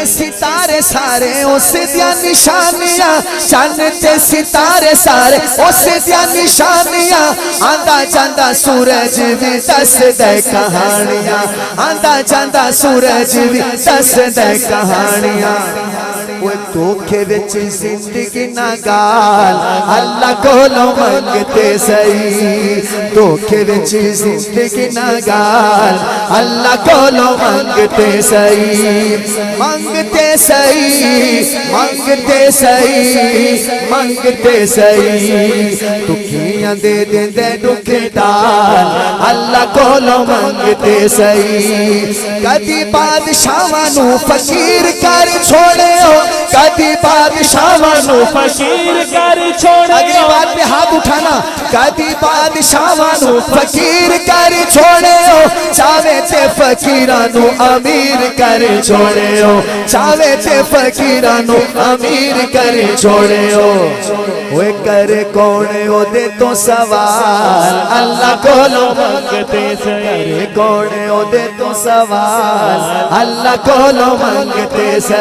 تے ستارے سارے اس دیا نشانیاں چند تے ستارے سارے اس دیا نشانیاں آندا جاندا سورج بھی دس دے کہانیاں آندا جاندا سورج بھی دس دے کہانیاں وہ دھوکے وچ زندگی نہ گال اللہ کولو منگتے سہی دھوکے وچ زندگی نہ گال اللہ کولو منگتے سہی منگتے سہی منگتے سہی منگتے سہی دکھیاں دے دیں دے دکھے ڈال اللہ کولو منگتے سہی کدی بادشاہاں فقیر کر چھوڑے ہو کدی بادشاہاں فقیر کر چھوڑے اگلی بات پہ ہاتھ اٹھانا کدی بادشاہاں فقیر کر چھوڑے ہو چاہے تے فقیرانو امیر کر چھوڑے ہو چاہے تے فقیرانو امیر کر چھوڑے ہو وہ کرے کونے ہو دے تو سوال اللہ کولو منگتے سہی کرے کونے ہو دے تو سوال اللہ کولو منگتے سہی